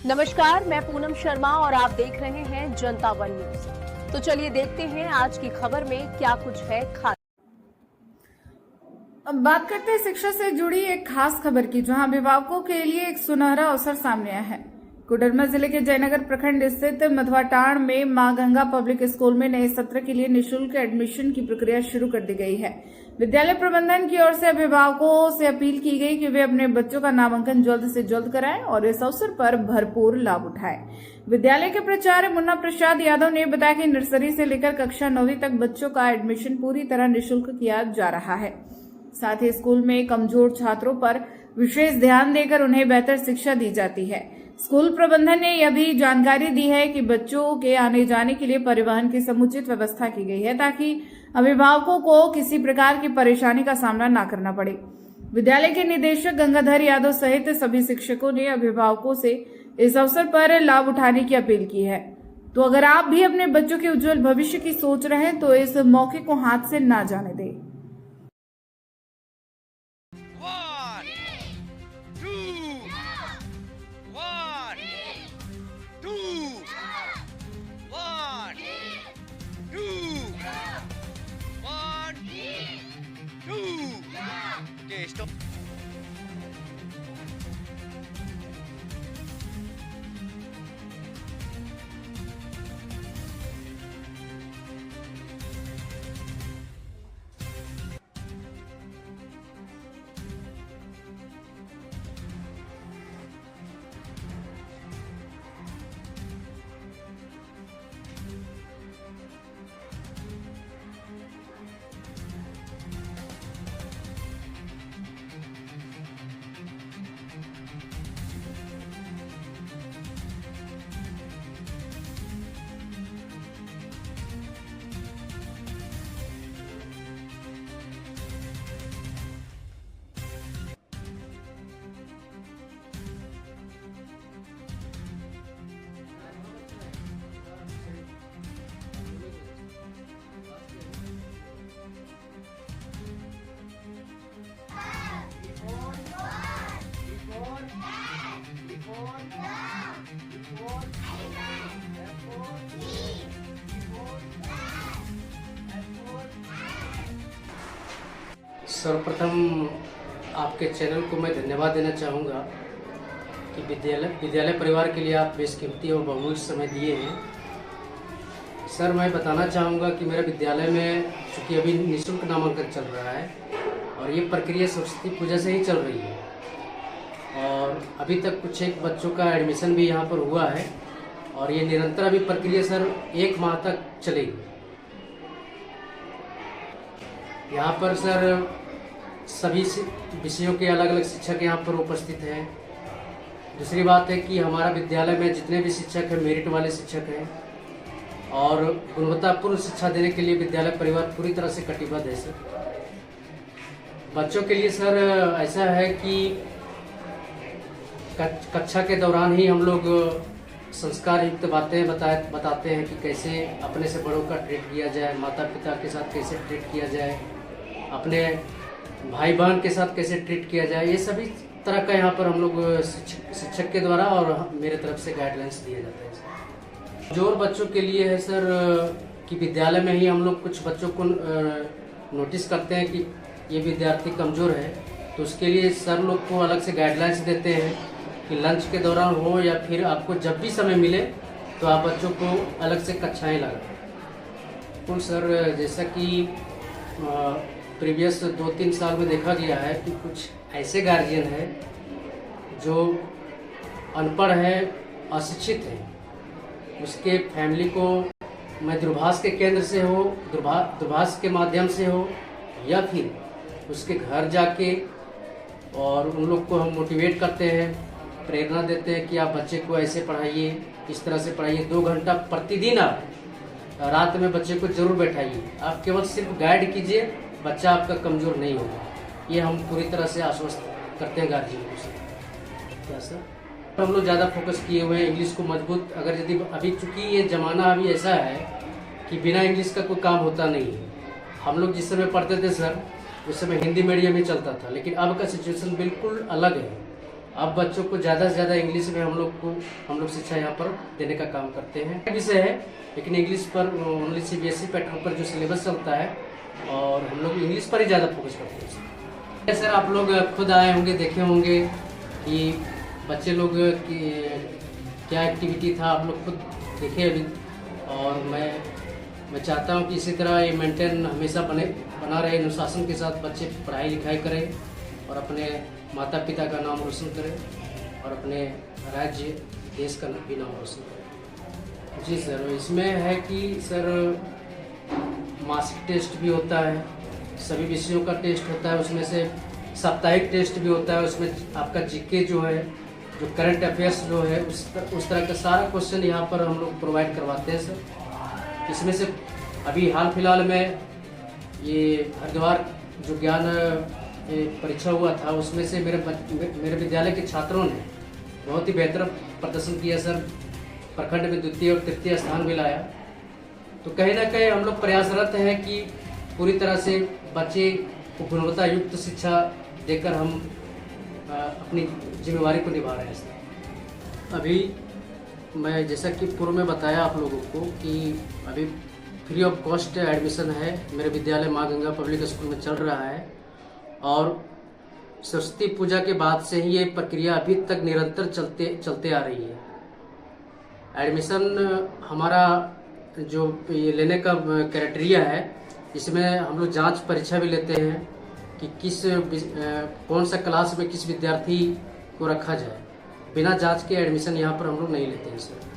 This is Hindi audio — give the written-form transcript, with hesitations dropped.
नमस्कार, मैं पूनम शर्मा और आप देख रहे हैं जनता वन न्यूज। तो चलिए देखते हैं आज की खबर में क्या कुछ है खास। अब बात करते हैं शिक्षा से जुड़ी एक खास खबर की, जहां अभिभावकों के लिए एक सुनहरा अवसर सामने आया है। कोडरमा जिले के जयनगर प्रखंड स्थित मधवाटाण में मां गंगा पब्लिक स्कूल में नए सत्र के लिए निःशुल्क एडमिशन की प्रक्रिया शुरू कर दी गई है। विद्यालय प्रबंधन की ओर से अभिभावकों से अपील की गई कि वे अपने बच्चों का नामांकन जल्द से जल्द कराएं और इस अवसर पर भरपूर लाभ उठाएं। विद्यालय के प्राचार्य मुन्ना प्रसाद यादव ने बताया कि नर्सरी से लेकर कक्षा 9वीं तक बच्चों का एडमिशन पूरी तरह निःशुल्क किया जा रहा है। साथ ही स्कूल में कमजोर छात्रों पर विशेष ध्यान देकर उन्हें बेहतर शिक्षा दी जाती है। स्कूल प्रबंधन ने यह भी जानकारी दी है कि बच्चों के आने जाने के लिए परिवहन की समुचित व्यवस्था की गई है, ताकि अभिभावकों को किसी प्रकार की परेशानी का सामना न करना पड़े। विद्यालय के निदेशक गंगाधर यादव सहित सभी शिक्षकों ने अभिभावकों से इस अवसर पर लाभ उठाने की अपील की है। तो अगर आप भी अपने बच्चों के उज्जवल भविष्य की सोच रहे हैं तो इस मौके को हाथ से ना जाने दें। Okay, stop. सर्वप्रथम आपके चैनल को मैं धन्यवाद देना चाहूँगा कि विद्यालय परिवार के लिए आप बेशकीमती और बहुमूल्य समय दिए हैं। सर, मैं बताना चाहूँगा कि मेरे विद्यालय में चूँकि अभी निःशुल्क नामांकन चल रहा है और ये प्रक्रिया सरस्वती पूजा से ही चल रही है और अभी तक कुछ एक बच्चों का एडमिशन भी यहाँ पर हुआ है और ये निरंतर अभी प्रक्रिया सर 1 माह तक चलेगी। यहाँ पर सर सभी विषयों के अलग अलग शिक्षक यहाँ पर उपस्थित हैं। दूसरी बात है कि हमारा विद्यालय में जितने भी शिक्षक हैं मेरिट वाले शिक्षक हैं और गुणवत्तापूर्ण शिक्षा देने के लिए विद्यालय परिवार पूरी तरह से कटिबद्ध है। सर, बच्चों के लिए सर ऐसा है कि कक्षा के दौरान ही हम लोग संस्कार युक्त बातें बताते हैं कि कैसे अपने से बड़ों का ट्रीट किया जाए, माता पिता के साथ कैसे ट्रीट किया जाए, अपने भाई बहन के साथ कैसे ट्रीट किया जाए। ये सभी तरह का यहाँ पर हम लोग शिक्षक के द्वारा और मेरे तरफ से गाइडलाइंस दिया जाता है। कमजोर बच्चों के लिए है सर कि विद्यालय में ही हम लोग कुछ बच्चों को नोटिस करते हैं कि ये विद्यार्थी कमज़ोर है, तो उसके लिए सर लोग को अलग से गाइडलाइंस देते हैं कि लंच के दौरान हो या फिर आपको जब भी समय मिले तो आप बच्चों को अलग से कक्षाएं लगाएं। तो सर जैसा कि प्रीवियस 2-3 साल में देखा गया है कि कुछ ऐसे गार्जियन हैं जो अनपढ़ है, अशिक्षित है, उसके फैमिली को मैं दूरभाष के केंद्र से हो, दूरभाष के माध्यम से हो या फिर उसके घर जाके और उन लोग को हम मोटिवेट करते हैं, प्रेरणा देते हैं कि आप बच्चे को ऐसे पढ़ाइए, इस तरह से पढ़ाइए। 2 घंटा प्रतिदिन आप रात में बच्चे को जरूर बैठाइए। आप केवल सिर्फ गाइड कीजिए, बच्चा आपका कमज़ोर नहीं होगा। ये हम पूरी तरह से आश्वस्त करते हैं गार्जियन को। क्या सर, हम लोग ज़्यादा फोकस किए हुए हैं इंग्लिश को मजबूत। अगर यदि अभी चूँकि ये ज़माना अभी ऐसा है कि बिना इंग्लिश का कोई काम होता नहीं है। हम लोग जिस समय पढ़ते थे सर, उस समय हिंदी मीडियम ही चलता था, लेकिन अब का सिचुएशन बिल्कुल अलग है। अब बच्चों को ज़्यादा से ज़्यादा इंग्लिश में हम लोग शिक्षा यहाँ पर देने का काम करते हैं। विषय है लेकिन इंग्लिश पर ओनली CBSE पैटर्न पर जो सिलेबस चलता है और हम लोग इंग्लिश पर ही ज़्यादा फोकस करते हैं। सर आप लोग खुद आए होंगे, देखे होंगे कि बच्चे लोग की क्या एक्टिविटी था, आप लोग खुद देखे अभी। और मैं चाहता हूँ कि इसी तरह ये मेंटेन हमेशा बना रहे, अनुशासन के साथ बच्चे पढ़ाई लिखाई करें और अपने माता पिता का नाम रोशन करें और अपने राज्य देश का भी नाम रोशन करें। जी सर, इसमें है कि सर मासिक टेस्ट भी होता है, सभी विषयों का टेस्ट होता है, उसमें से साप्ताहिक टेस्ट भी होता है। उसमें आपका जीके जो है, जो करंट अफेयर्स जो है, उस तरह का सारा क्वेश्चन यहाँ पर हम लोग प्रोवाइड करवाते हैं सर। इसमें से अभी हाल फिलहाल में ये हरिद्वार जो ज्ञान परीक्षा हुआ था, उसमें से मेरे विद्यालय के छात्रों ने बहुत ही बेहतर प्रदर्शन किया सर। प्रखंड में द्वितीय और तृतीय स्थान भी लाया। तो कहीं ना कहीं हम लोग प्रयासरत हैं कि पूरी तरह से बच्चे को गुणवत्ता युक्त शिक्षा देकर हम अपनी जिम्मेवारी को निभा रहे हैं सर। अभी मैं जैसा कि पूर्व में बताया आप लोगों को कि अभी फ्री ऑफ कॉस्ट एडमिशन है मेरे विद्यालय माँ गंगा पब्लिक स्कूल में चल रहा है और सरस्वती पूजा के बाद से ही ये प्रक्रिया अभी तक निरंतर चलते आ रही है। एडमिशन हमारा जो ये लेने का क्राइटेरिया है, इसमें हम लोग जांच परीक्षा भी लेते हैं कि कौन सा क्लास में किस विद्यार्थी को रखा जाए। बिना जांच के एडमिशन यहाँ पर हम लोग नहीं लेते हैं सर।